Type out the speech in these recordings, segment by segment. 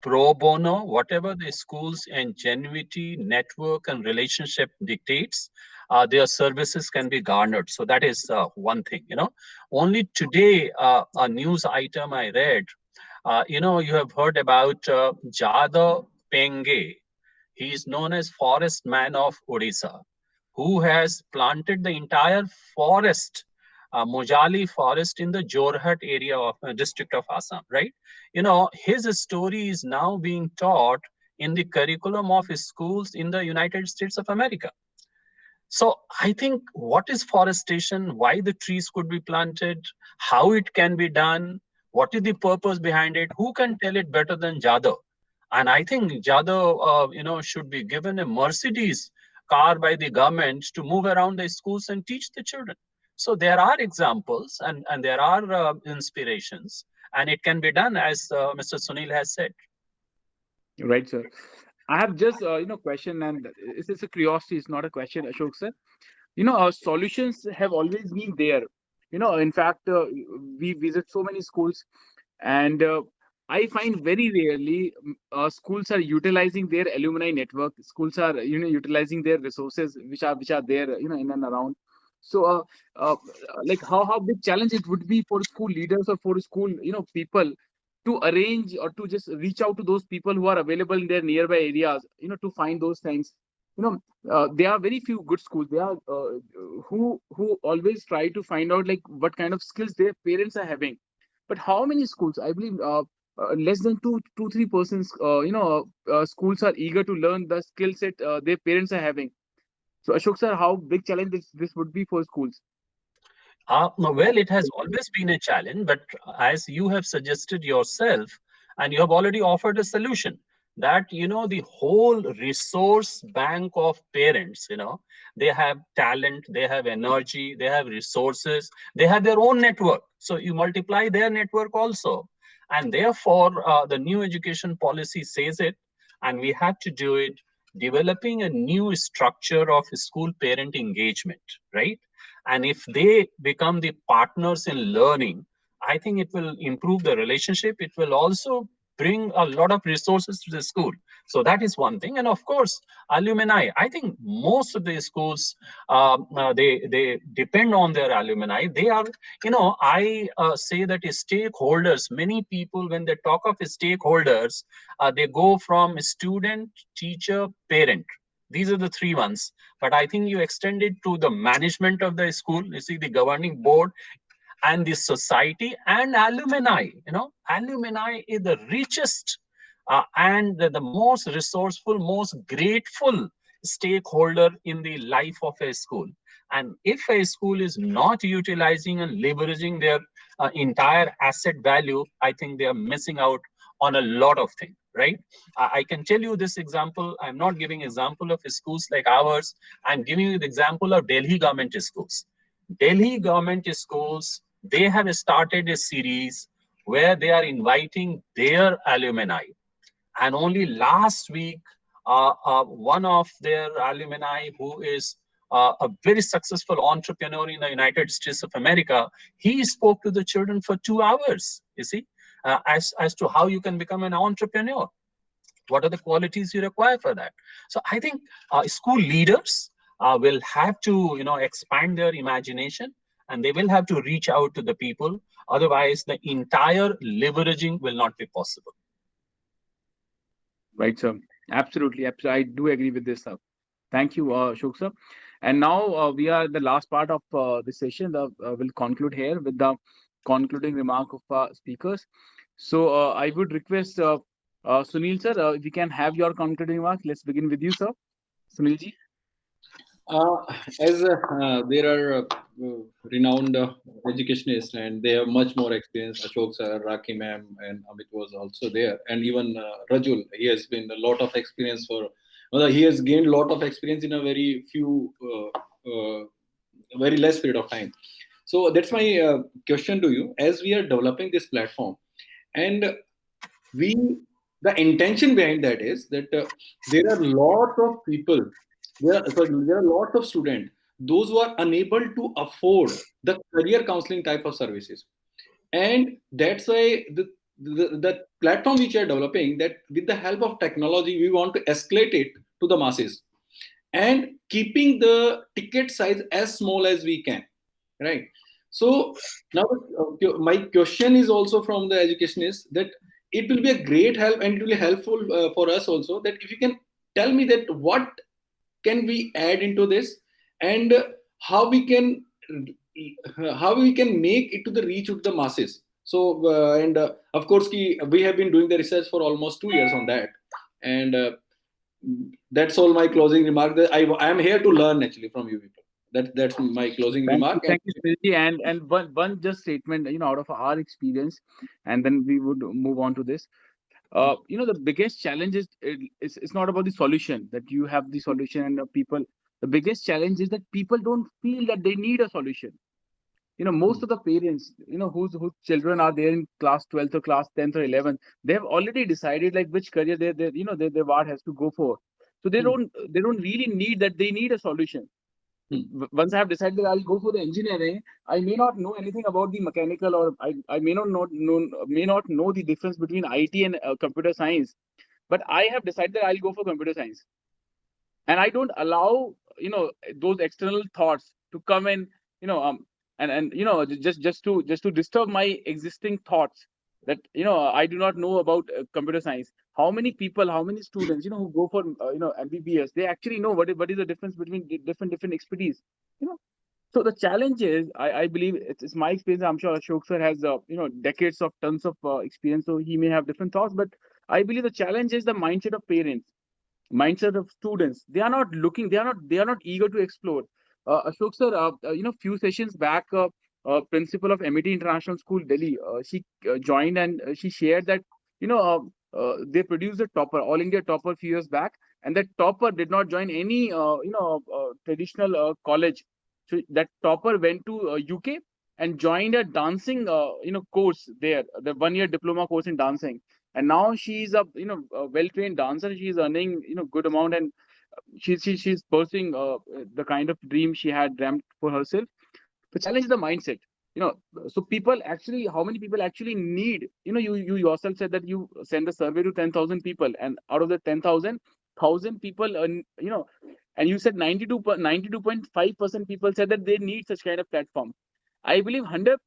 pro bono, whatever the school's ingenuity, network, and relationship dictates, their services can be garnered. So that is one thing. Only today, a news item I read. You have heard about Jada Penge. He is known as Forest Man of Odisha, who has planted the entire forest, Mojali forest in the Jorhat area of district of Assam, right? His story is now being taught in the curriculum of schools in the United States of America. So I think what is forestation, why the trees could be planted, how it can be done, what is the purpose behind it, who can tell it better than Jadhav? And I think Jadhav, should be given a Mercedes car by the government to move around the schools and teach the children. So there are examples and there are inspirations, and it can be done as Mr. Sunil has said. Right, sir. I have just question, and it's a curiosity. It's not a question, Ashok sir. Our solutions have always been there. In fact, we visit so many schools, and I find very rarely schools are utilizing their alumni network. Schools are utilizing their resources which are there in and around. So uh, like how big challenge it would be for school leaders or for school people to arrange or to just reach out to those people who are available in their nearby areas, to find those things. you know there are very few good schools. There are who always try to find out like what kind of skills their parents are having. But how many schools? I believe less than 2-3% schools are eager to learn the skill set their parents are having. So Ashok sir, how big challenge this would be for schools? No, well, it has always been a challenge, but as you have suggested yourself, and you have already offered a solution, that the whole resource bank of parents, they have talent, they have energy, they have resources, they have their own network. So you multiply their network also, and therefore the new education policy says it, and we have to do it, developing a new structure of school parent engagement, right? And if they become the partners in learning, I think it will improve the relationship. It will also bring a lot of resources to the school. So that is one thing. And of course, alumni. I think most of the schools, they depend on their alumni. They are, I say that stakeholders. Many people, when they talk of stakeholders, they go from student, teacher, parent. These are the three ones. But I think you extend it to the management of the school. You see, the governing board and the society and alumni. Alumni is the richest and the most resourceful, most grateful stakeholder in the life of a school. And if a school is not utilizing and leveraging their entire asset value, I think they are missing out on a lot of things, right? I can tell you this example. I'm not giving example of schools like ours. I'm giving you the example of Delhi government schools. Delhi government schools, they have started a series where they are inviting their alumni. And only last week, one of their alumni, who is a very successful entrepreneur in the United States of America, he spoke to the children for 2 hours, you see, as to how you can become an entrepreneur. What are the qualities you require for that? So I think school leaders will have to, expand their imagination, and they will have to reach out to the people. Otherwise, the entire leveraging will not be possible. Right, sir. Absolutely, absolutely. I do agree with this, sir. Thank you, Ashok sir. And now we are the last part of the session. We'll conclude here with the concluding remark of speakers. So I would request Sunil sir, if we can have your concluding remark. Let's begin with you, sir. Sunil ji. Uh, as there are renowned educationists and they have much more experience. Ashok sir, Raki ma'am, and Amit was also there, and even Rajul. He has been a lot of experience for. Well, he has gained a lot of experience in a very few, very less period of time. So that's my question to you. As we are developing this platform, and we the intention behind that is that there are lot of people there are lot of students those who are unable to afford the career counseling type of services, and that's why the platform which we are developing, that with the help of technology we want to escalate it to the masses, and keeping the ticket size as small as we can, right? So now my question is also from the educationists, that it will be a great help and it will be helpful for us also, that if you can tell me that what can we add into this, and how we can how we can make it to the reach of the masses. So and of course we have been doing the research for almost 2 years on that, and that's all my closing remark. That I am here to learn actually from you people. That's my closing remark. And Thank you, Sunilji. And one just statement, out of our experience, and then we would move on to this. The biggest challenge is it's not about the solution that you have the solution and the people. The biggest challenge is that people don't feel that they need a solution. Most of the parents, whose children are there in class 12th or class 10th or 11th, they have already decided like which career their ward has to go for. So they don't really need that. They need a solution. Once I have decided I'll go for the engineering, I may not know anything about the mechanical, or I may not know the difference between IT and computer science. But I have decided that I'll go for computer science, and I don't allow those external thoughts to come in, you know um just to disturb my existing thoughts, that I do not know about computer science. How many people, how many students, who go for MBBS, they actually know what is the difference between different expertise. you know so the challenge is, I believe it's my experience. I'm sure Ashok sir has decades of tons of experience, so he may have different thoughts. But I believe the challenge is the mindset of parents, mindset of students. They are not looking, they are not eager to explore. Ashok sir, few sessions back, principal of MET International School Delhi, she joined, and she shared that they produced a topper, all India topper, few years back. And that topper did not join any traditional college. So that topper went to UK and joined a dancing course there, the 1 year diploma course in dancing. And now she's a well trained dancer. She's earning good amount, and she's pursuing the kind of dream she had dreamt for herself. The challenge is the mindset. So people actually, how many people actually need, you yourself said that you send a survey to 10,000 people, and out of the 10,000, 1,000 people, and you said 92.5% people said that they need such kind of platform. I believe 100%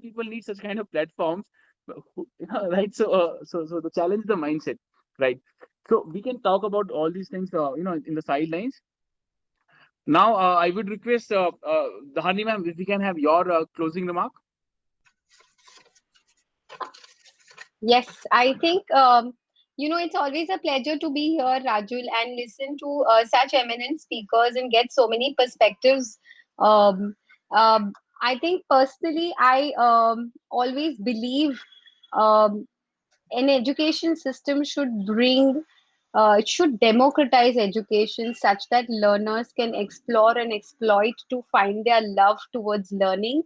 people need such kind of platforms, right? So the challenge is the mindset, right? So we can talk about all these things, in the sidelines. Now, I would request Dhani ma'am, if we can have your closing remark. Yes, I think it's always a pleasure to be here, Rajul, and listen to such eminent speakers and get so many perspectives. Um, I think personally, I always believe um, an education system should it should democratize education such that learners can explore and exploit to find their love towards learning.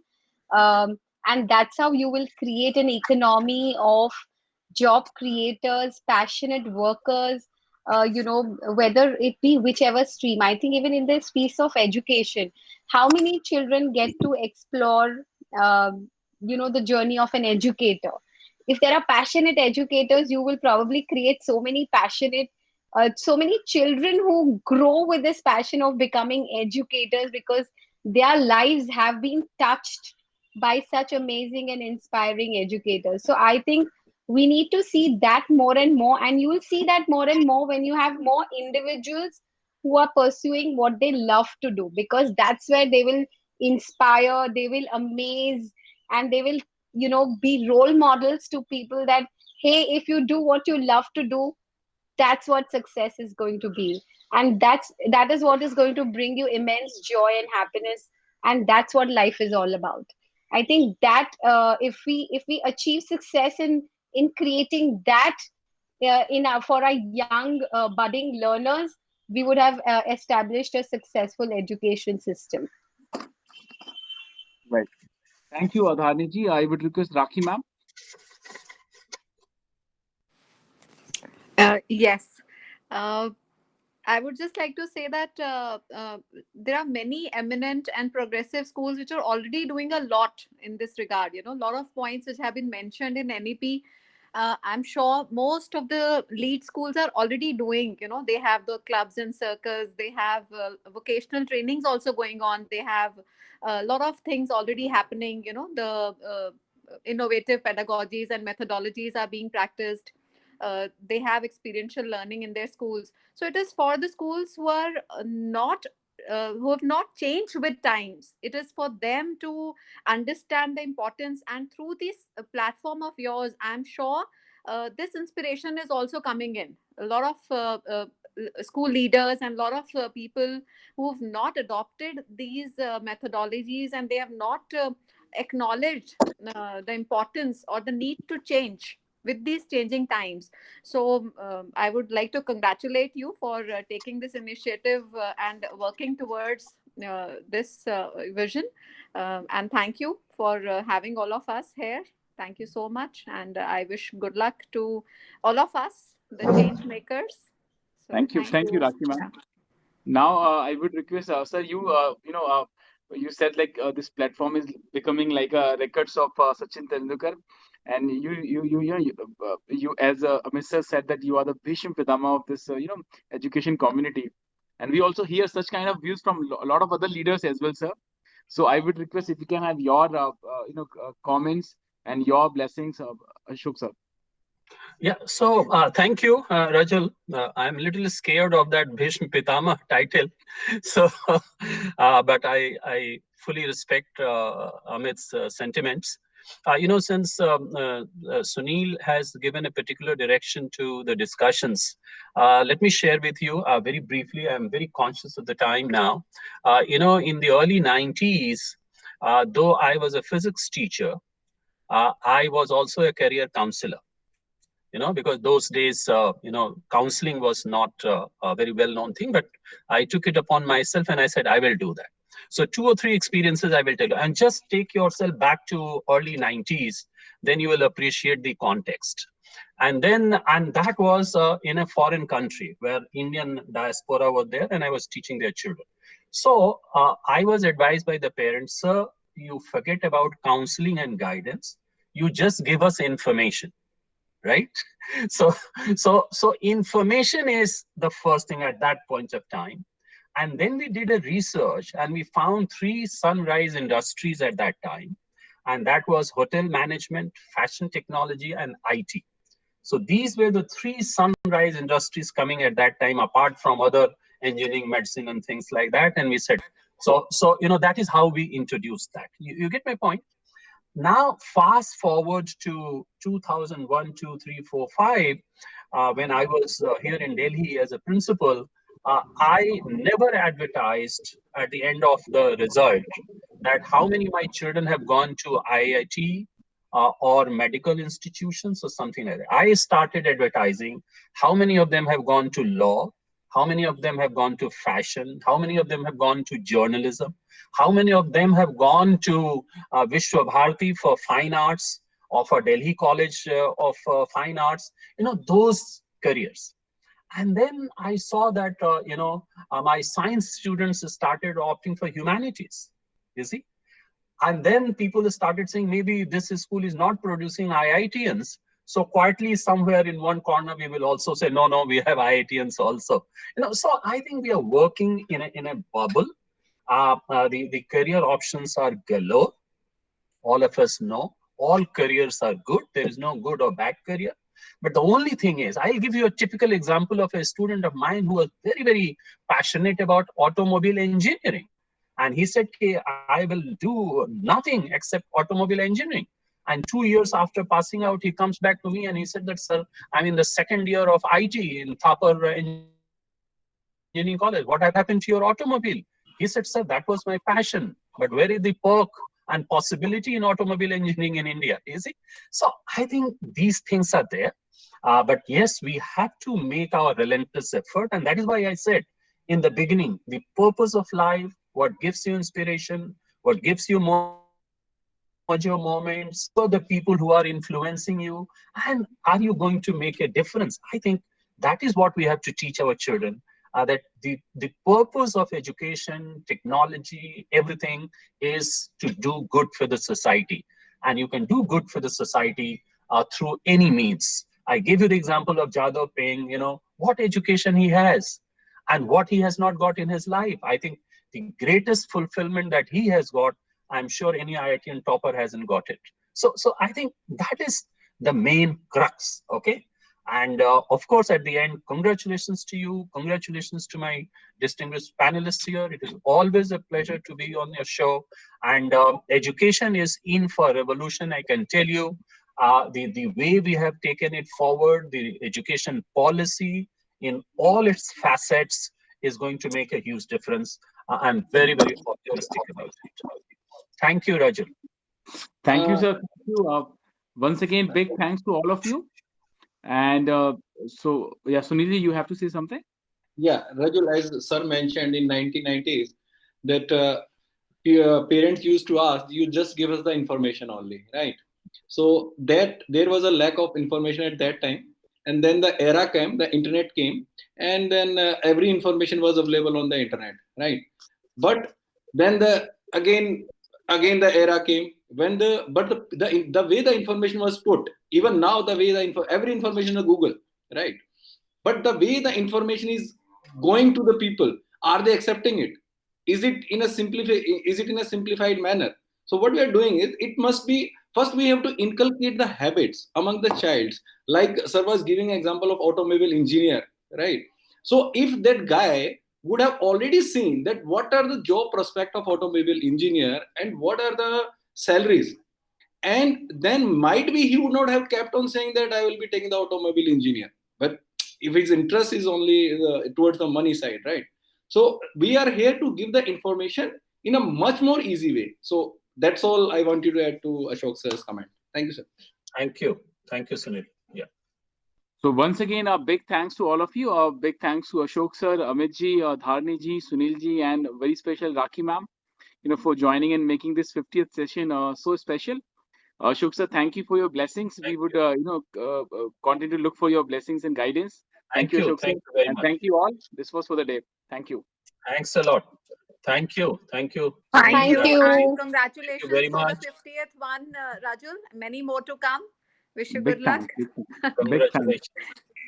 And that's how you will create an economy of job creators, passionate workers, whether it be whichever stream. I think even in the space of education, how many children get to explore, the journey of an educator? If there are passionate educators, you will probably create so many children who grow with this passion of becoming educators, because their lives have been touched by such amazing and inspiring educators. So I think we need to see that more and more, and you will see that more and more when you have more individuals who are pursuing what they love to do, because that's where they will inspire, they will amaze, and they will be role models to people that, hey, if you do what you love to do, that's what success is going to be. And that is what is going to bring you immense joy and happiness, and that's what life is all about. I think that if we achieve success in creating that for our young budding learners, we would have established a successful education system. Right. Thank you, Adhani ji. I would request Rakhi ma'am. Yes. Uh, I would just like to say that there are many eminent and progressive schools which are already doing a lot in this regard. A lot of points which have been mentioned in NEP I'm sure most of the lead schools are already doing, they have the clubs and circles, they have vocational trainings also going on, they have a lot of things already happening, the innovative pedagogies and methodologies are being practiced. They have experiential learning in their schools. So it is for the schools who are not who have not changed with times. It is for them to understand the importance, and through this platform of yours, I'm sure this inspiration is also coming in. A lot of school leaders and a lot of people who've not adopted these methodologies, and they have not acknowledged the importance or the need to change with these changing times. So I would like to congratulate you for taking this initiative and working towards this vision. And thank you for having all of us here. Thank you so much. And I wish good luck to all of us, the change makers. So thank Thank you, you. Rakhi Yeah. ma'am. Now, I would request, sir, you said like this platform is becoming like a records of Sachin Tendulkar, and you as Mr. said that you are the Bhisham Pitama of this, education community, and we also hear such kind of views from a lot of other leaders as well, sir. So I would request if you can have your, comments and your blessings, Ashok sir. Yeah, so thank you, Rajul. I'm a little scared of that Bhishma Pitama title. So, but I fully respect Amit's sentiments. Since Sunil has given a particular direction to the discussions, let me share with you very briefly. I'm very conscious of the time now. In the early 90s, though I was a physics teacher, I was also a career counselor, because those days, counseling was not a very well known thing, but I took it upon myself and I said, I will do that. So, two or three experiences I will tell you, and just take yourself back to early 90s, then you will appreciate the context. And that was in a foreign country where Indian diaspora were there, and I was teaching their children. So, I was advised by the parents, sir, you forget about counseling and guidance, you just give us information, right? So information is the first thing at that point of time. And then we did a research and we found three sunrise industries at that time, and that was hotel management, fashion technology, and IT. So these were the three sunrise industries coming at that time, apart from other engineering, medicine, and things like that. And we said, so that is how we introduced that. You get my point? Now, fast forward to 2001, 2, 3, 4, 5, when I was here in Delhi as a principal, I never advertised at the end of the result that how many of my children have gone to IIT or medical institutions or something like that. I started advertising how many of them have gone to law, how many of them have gone to fashion, how many of them have gone to journalism, how many of them have gone to Vishwa Bharati for fine arts or for Delhi College of Fine Arts, those careers. And then I saw that, my science students started opting for humanities, you see. And then people started saying maybe this school is not producing IITians. So quietly somewhere in one corner, we will also say, no, no, we have IITians also. So I think we are working in a bubble. The career options are galore. All of us know all careers are good. There is no good or bad career. But the only thing is, I'll give you a typical example of a student of mine who was very, very passionate about automobile engineering. And he said, okay, I will do nothing except automobile engineering. And 2 years after passing out, he comes back to me and he said that, sir, I'm in the second year of IT in Thapar Engineering College. What have happened to your automobile? He said, sir, that was my passion. But where is the perk and possibility in automobile engineering in India? You see? So I think these things are there. But yes, we have to make our relentless effort. And that is why I said in the beginning, the purpose of life, what gives you inspiration, what gives you mojo moments, who are the people who are influencing you, and are you going to make a difference? I think that is what we have to teach our children. That the purpose of education, technology, everything is to do good for the society. And you can do good for the society through any means. I gave you the example of Jadhav paying, what education he has and what he has not got in his life. I think the greatest fulfillment that he has got, I'm sure any IITian topper hasn't got it. So I think that is the main crux. Okay. And of course, at the end, congratulations to you. Congratulations to my distinguished panelists here. It is always a pleasure to be on your show. And education is in for revolution, I can tell you. The way we have taken it forward, the education policy in all its facets is going to make a huge difference. I'm very, very optimistic about it. Thank you, Rajul. Thank you, Uh, sir. Thank you. Once again, big thanks to all of you. And yeah, Sunil, you have to say something. yeah, Rajul, as sir mentioned in 1990s, that parents used to ask, you just give us the information only, right? So that there was a lack of information at that time, and then the era came, the internet came, and then every information was available on the internet, right? But then again the era came when the way the information was put, even now the way every information is Google, right? But the way the information is going to the people, are they accepting it? Is it in a simplified manner? So what we are doing is, it must be, first we have to inculcate the habits among the childs, like sir was giving example of automobile engineer, right? So if that guy would have already seen that what are the job prospect of automobile engineer and what are the salaries, and then might be he would not have kept on saying that I will be taking the automobile engineer. But if his interest is only towards the money side, right? So we are here to give the information in a much more easy way. So that's all I wanted to add to Ashok sir's comment. Thank you, sir. Thank you. Thank you, Sunil. Yeah. So once again, a big thanks to all of you. A big thanks to Ashok sir, Amit ji, Dharni ji, Sunil ji, and very special Rakhi ma'am, for joining and making this 50th session so special. Ashok sir, thank you for your blessings. We Thank would, you. continue to look for your blessings and guidance. Thank Thank you, you. Ashok sir, Thank you very and much. thank you all. This was for the day. Thank you. Thanks a lot. Thank you. Thank you, Thank Sunil. Thank you, Rajul. and you. Thank you very congratulations for the much. 50th one, Rajul. Many more to come. Wish you Big good luck. thanks. Big thanks. Big thanks. Congratulations.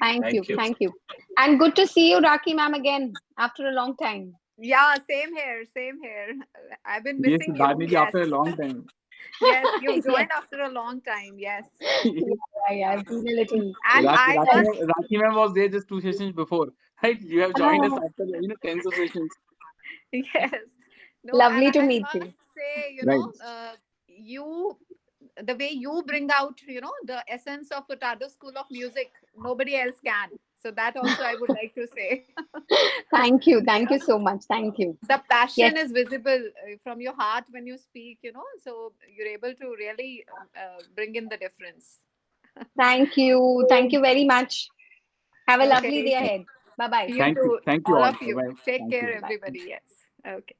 Thank you. Thank you. Thank you. And good to see you, Raki ma'am, again after a long time. Yeah, same here. Same here. I've been Yes, missing you. Dharni ji, Yes. after a long time. Yes, you've Yeah, joined after a long time. Yes. yeah, I've been a little. And I was, Rakhi ma'am was there just 2 sessions before, right? You have joined us Ah, after tens of sessions, yes. No, and lovely to I meet must you. say, right? you, the way you bring out, the essence of Furtado School of Music, nobody else can. So that also I would like to say. Thank you. Thank you so much. Thank you. The Yes. passion is visible from your heart when you speak, so you're able to really bring in the difference. Thank you. Thank you very much. Have a lovely Okay. day ahead. Bye bye. You too, Thank you all all. of Bye you. bye. Take Thank care, you. everybody. Yes. Okay.